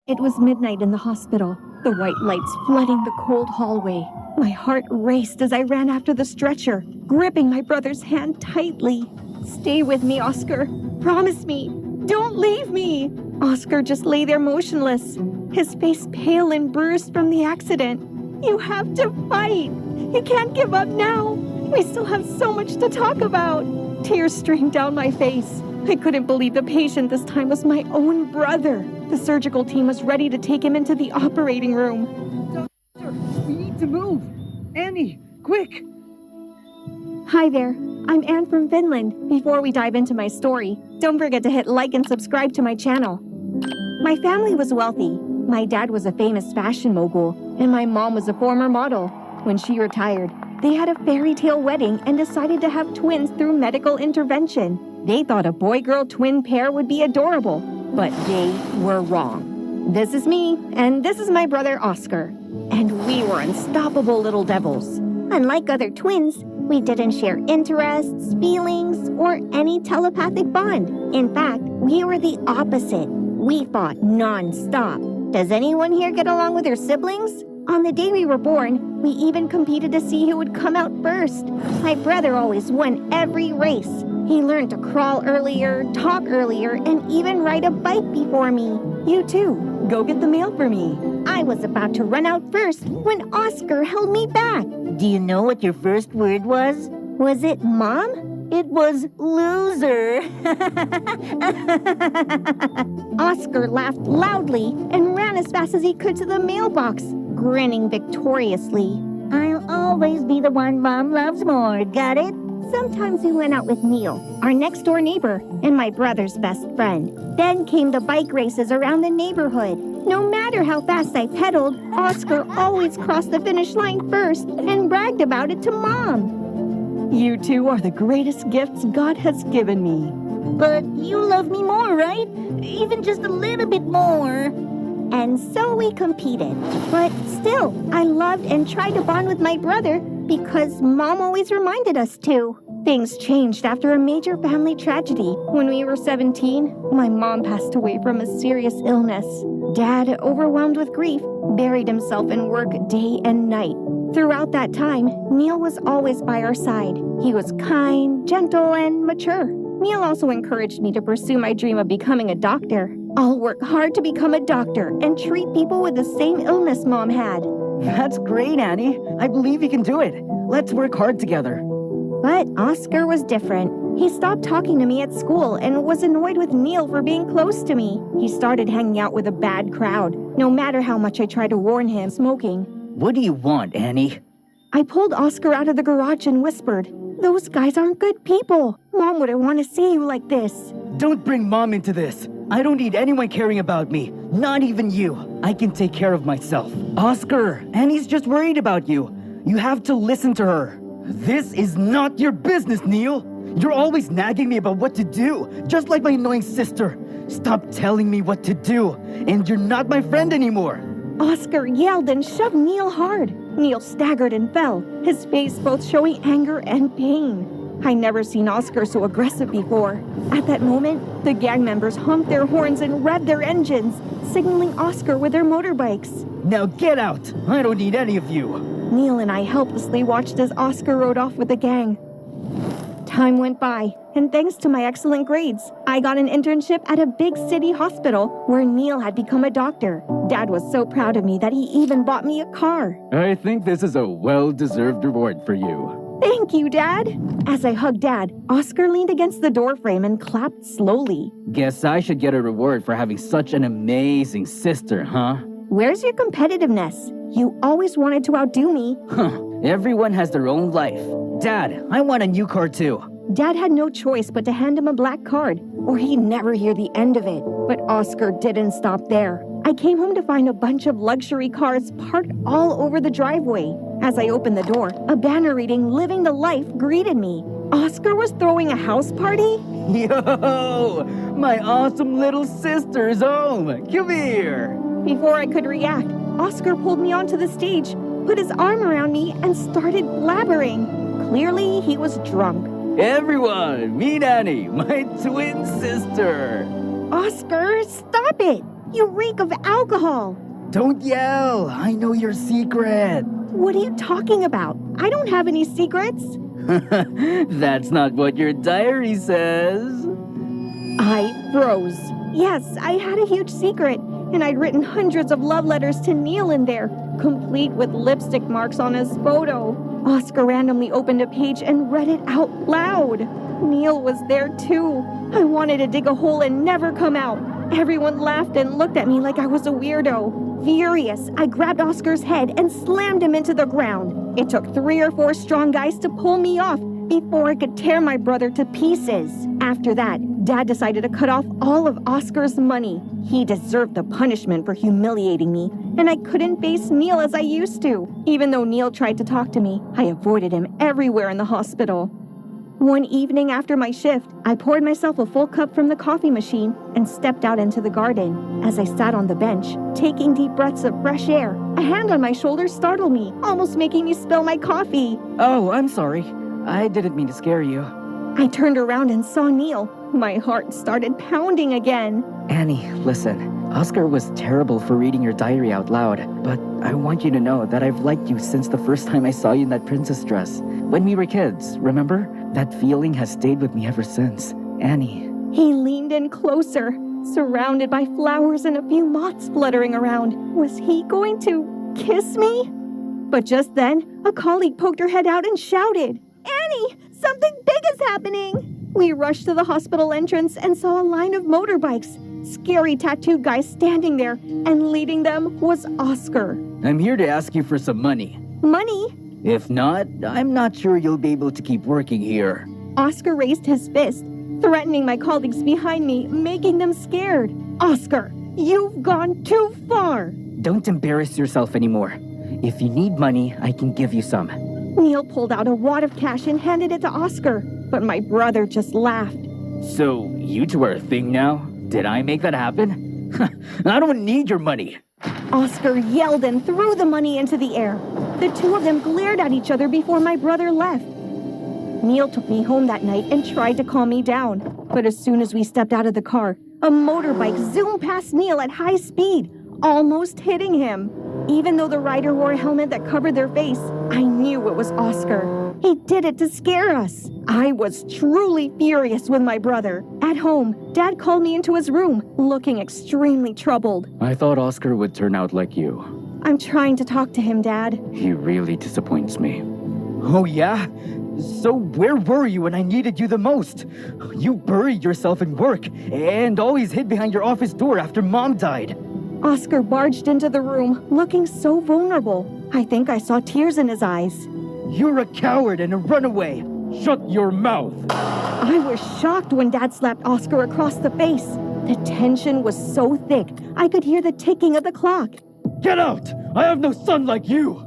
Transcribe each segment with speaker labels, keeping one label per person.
Speaker 1: It was midnight in the hospital, the white lights flooding the cold hallway. My heart raced as I ran after the stretcher, gripping my brother's hand tightly. "Stay with me, Oscar. Promise me. Don't leave me." Oscar just lay there motionless, his face pale and bruised from the accident. "You have to fight. You can't give up now. We still have so much to talk about." Tears streamed down my face. I couldn't believe the patient this time was my own brother. The surgical team was ready to take him into the operating room.
Speaker 2: "Doctor, we need to move. Annie, quick!"
Speaker 1: Hi there, I'm Anne from Finland. Before we dive into my story, don't forget to hit like and subscribe to my channel. My family was wealthy. My dad was a famous fashion mogul, and my mom was a former model. When she retired, they had a fairy tale wedding and decided to have twins through medical intervention. They thought a boy-girl twin pair would be adorable, but they were wrong. This is me, and this is my brother Oscar. And we were unstoppable little devils. Unlike other twins, we didn't share interests, feelings, or any telepathic bond. In fact, we were the opposite. We fought non-stop. Does anyone here get along with their siblings? On the day we were born, we even competed to see who would come out first. My brother always won every race. He learned to crawl earlier, talk earlier, and even ride a bike before me. You too. Go get the mail for me. I was about to run out first when Oscar held me back.
Speaker 3: Do you know what your first word was?
Speaker 1: Was it Mom?
Speaker 3: It was loser.
Speaker 1: Oscar laughed loudly and ran as fast as he could to the mailbox, grinning victoriously.
Speaker 3: I'll always be the one Mom loves more, got it?
Speaker 1: Sometimes we went out with Neil, our next-door neighbor, and my brother's best friend. Then came the bike races around the neighborhood. No matter how fast I pedaled, Oscar always crossed the finish line first and bragged about it to Mom. You two are the greatest gifts God has given me.
Speaker 3: But you love me more, right? Even just a little bit more.
Speaker 1: And so we competed. But still, I loved and tried to bond with my brother because Mom always reminded us to. Things changed after a major family tragedy. When we were 17, my mom passed away from a serious illness. Dad, overwhelmed with grief, buried himself in work day and night. Throughout that time, Neil was always by our side. He was kind, gentle, and mature. Neil also encouraged me to pursue my dream of becoming a doctor. I'll work hard to become a doctor and treat people with the same illness Mom had.
Speaker 2: That's great, Annie. I believe you can do it. Let's work hard together.
Speaker 1: But Oscar was different. He stopped talking to me at school and was annoyed with Neil for being close to me. He started hanging out with a bad crowd, no matter how much I tried to warn him smoking.
Speaker 2: What do you want, Annie?
Speaker 1: I pulled Oscar out of the garage and whispered, "Those guys aren't good people. Mom wouldn't want to see you like this."
Speaker 2: Don't bring Mom into this. I don't need anyone caring about me. Not even you. I can take care of myself. Oscar, Annie's just worried about you. You have to listen to her. This is not your business, Neil. You're always nagging me about what to do, just like my annoying sister. Stop telling me what to do, and you're not my friend anymore.
Speaker 1: Oscar yelled and shoved Neil hard. Neil staggered and fell, his face both showing anger and pain. I never seen Oscar so aggressive before. At that moment, the gang members honked their horns and revved their engines, signaling Oscar with their motorbikes.
Speaker 2: Now get out! I don't need any of you.
Speaker 1: Neil and I helplessly watched as Oscar rode off with the gang. Time went by, and thanks to my excellent grades, I got an internship at a big city hospital where Neil had become a doctor. Dad was so proud of me that he even bought me a car.
Speaker 4: I think this is a well-deserved reward for you.
Speaker 1: Thank you, Dad. As I hugged Dad, Oscar leaned against the doorframe and clapped slowly.
Speaker 4: Guess I should get a reward for having such an amazing sister, huh?
Speaker 1: Where's your competitiveness? You always wanted to outdo me.
Speaker 2: Everyone has their own life. Dad, I want a new car too.
Speaker 1: Dad had no choice but to hand him a black card, or he'd never hear the end of it. But Oscar didn't stop there. I came home to find a bunch of luxury cars parked all over the driveway. As I opened the door, a banner reading "Living the Life" greeted me. Oscar was throwing a house party?
Speaker 2: Yo! My awesome little sister's home! Come here!
Speaker 1: Before I could react, Oscar pulled me onto the stage, put his arm around me, and started blabbering. Clearly, he was drunk.
Speaker 2: Everyone, meet Annie, my twin sister.
Speaker 1: Oscar, stop it! You reek of alcohol!
Speaker 2: Don't yell! I know your secret!
Speaker 1: What are you talking about? I don't have any secrets!
Speaker 4: That's not what your diary says.
Speaker 1: I froze. Yes, I had a huge secret, and I'd written hundreds of love letters to Neil in there, complete with lipstick marks on his photo. Oscar randomly opened a page and read it out loud. Neil was there too. I wanted to dig a hole and never come out. Everyone laughed and looked at me like I was a weirdo. Furious, I grabbed Oscar's head and slammed him into the ground. It took 3 or 4 strong guys to pull me off before I could tear my brother to pieces. After that, Dad decided to cut off all of Oscar's money. He deserved the punishment for humiliating me, and I couldn't face Neil as I used to. Even though Neil tried to talk to me, I avoided him everywhere in the hospital. One evening after my shift, I poured myself a full cup from the coffee machine and stepped out into the garden. As I sat on the bench, taking deep breaths of fresh air, a hand on my shoulder startled me, almost making me spill my coffee.
Speaker 2: Oh, I'm sorry. I didn't mean to scare you.
Speaker 1: I turned around and saw Neil. My heart started pounding again.
Speaker 2: Annie, listen. Oscar was terrible for reading your diary out loud, but I want you to know that I've liked you since the first time I saw you in that princess dress. When we were kids, remember? That feeling has stayed with me ever since. Annie.
Speaker 1: He leaned in closer, surrounded by flowers and a few moths fluttering around. Was he going to kiss me? But just then, a colleague poked her head out and shouted, "Annie, something big is happening!" We rushed to the hospital entrance and saw a line of motorbikes. Scary tattooed guys standing there, and leading them was Oscar.
Speaker 4: I'm here to ask you for some money.
Speaker 1: Money?
Speaker 4: If not, I'm not sure you'll be able to keep working here.
Speaker 1: Oscar raised his fist, threatening my colleagues behind me, making them scared. Oscar, you've gone too far.
Speaker 2: Don't embarrass yourself anymore. If you need money, I can give you some.
Speaker 1: Neil pulled out a wad of cash and handed it to Oscar, but my brother just laughed.
Speaker 4: So, you two are a thing now? Did I make that happen? I don't need your money.
Speaker 1: Oscar yelled and threw the money into the air. The two of them glared at each other before my brother left. Neil took me home that night and tried to calm me down. But as soon as we stepped out of the car, a motorbike zoomed past Neil at high speed, almost hitting him. Even though the rider wore a helmet that covered their face, I knew it was Oscar. He did it to scare us. I was truly furious with my brother. At home, Dad called me into his room, looking extremely troubled.
Speaker 4: I thought Oscar would turn out like you.
Speaker 1: I'm trying to talk to him, Dad.
Speaker 4: He really disappoints me.
Speaker 2: Oh, yeah? So where were you when I needed you the most? You buried yourself in work and always hid behind your office door after Mom died.
Speaker 1: Oscar barged into the room, looking so vulnerable. I think I saw tears in his eyes.
Speaker 2: You're a coward and a runaway.
Speaker 4: Shut your mouth!
Speaker 1: I was shocked when Dad slapped Oscar across the face. The tension was so thick, I could hear the ticking of the clock.
Speaker 2: Get out! I have no son like you!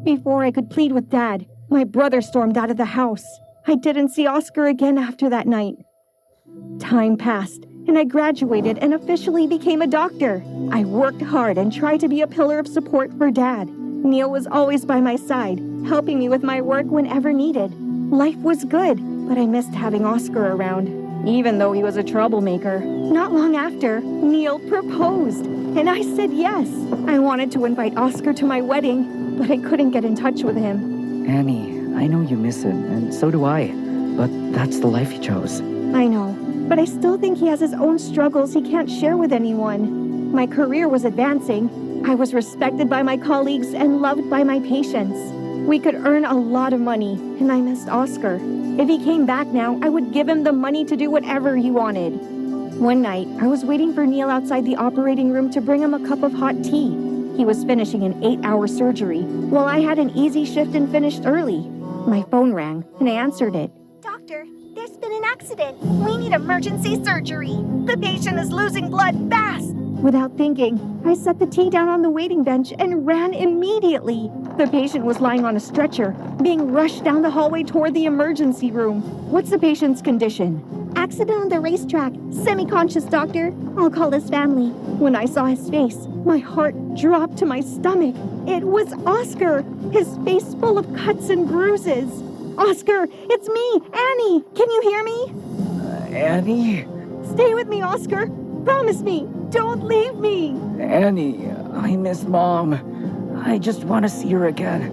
Speaker 1: Before I could plead with Dad, my brother stormed out of the house. I didn't see Oscar again after that night. Time passed, and I graduated and officially became a doctor. I worked hard and tried to be a pillar of support for Dad. Neil was always by my side, helping me with my work whenever needed. Life was good, but I missed having Oscar around, even though he was a troublemaker. Not long after, Neil proposed, and I said yes. I wanted to invite Oscar to my wedding, but I couldn't get in touch with him.
Speaker 2: Annie, I know you miss him, and so do I. But that's the life he chose.
Speaker 1: I know, but I still think he has his own struggles he can't share with anyone. My career was advancing. I was respected by my colleagues and loved by my patients. We could earn a lot of money, and I missed Oscar. If he came back now, I would give him the money to do whatever he wanted. One night, I was waiting for Neil outside the operating room to bring him a cup of hot tea. He was finishing an 8-hour surgery, while I had an easy shift and finished early. My phone rang, and I answered it.
Speaker 5: Doctor, there's been an accident. We need emergency surgery. The patient is losing blood fast.
Speaker 1: Without thinking, I set the tea down on the waiting bench and ran immediately. The patient was lying on a stretcher, being rushed down the hallway toward the emergency room. What's the patient's condition?
Speaker 5: Accident on the racetrack. Semi-conscious, doctor. I'll call his family.
Speaker 1: When I saw his face, my heart dropped to my stomach. It was Oscar, his face full of cuts and bruises. Oscar, it's me, Annie. Can you hear me?
Speaker 2: Annie?
Speaker 1: Stay with me, Oscar. Promise me. Don't leave me!
Speaker 4: Annie, I miss Mom. I just want to see her again.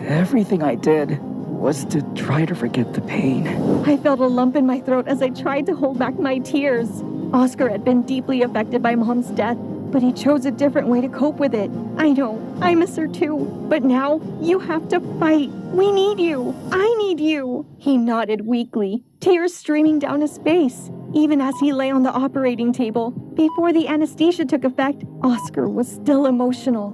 Speaker 4: Everything I did was to try to forget the pain.
Speaker 1: I felt a lump in my throat as I tried to hold back my tears. Oscar had been deeply affected by Mom's death, but he chose a different way to cope with it. I know, I miss her too. But now, you have to fight. We need you. I need you. He nodded weakly, tears streaming down his face. Even as he lay on the operating table, before the anesthesia took effect, Oscar was still emotional.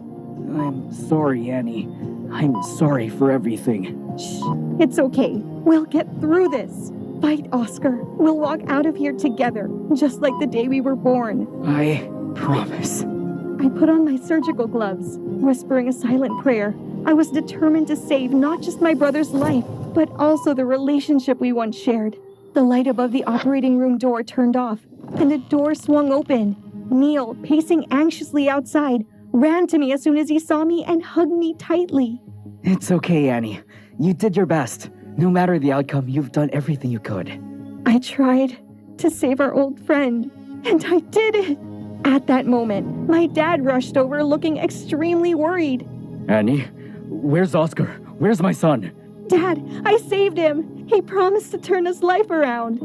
Speaker 4: I'm sorry, Annie. I'm sorry for everything.
Speaker 1: Shh, it's okay. We'll get through this. Fight, Oscar. We'll walk out of here together, just like the day we were born.
Speaker 4: I promise.
Speaker 1: I put on my surgical gloves, whispering a silent prayer. I was determined to save not just my brother's life, but also the relationship we once shared. The light above the operating room door turned off, and the door swung open. Neil, pacing anxiously outside, ran to me as soon as he saw me and hugged me tightly.
Speaker 2: It's okay, Annie. You did your best. No matter the outcome, you've done everything you could.
Speaker 1: I tried to save our old friend, and I did it. At that moment, my dad rushed over looking extremely worried.
Speaker 4: Annie, where's Oscar? Where's my son?
Speaker 1: Dad, I saved him. He promised to turn his life around.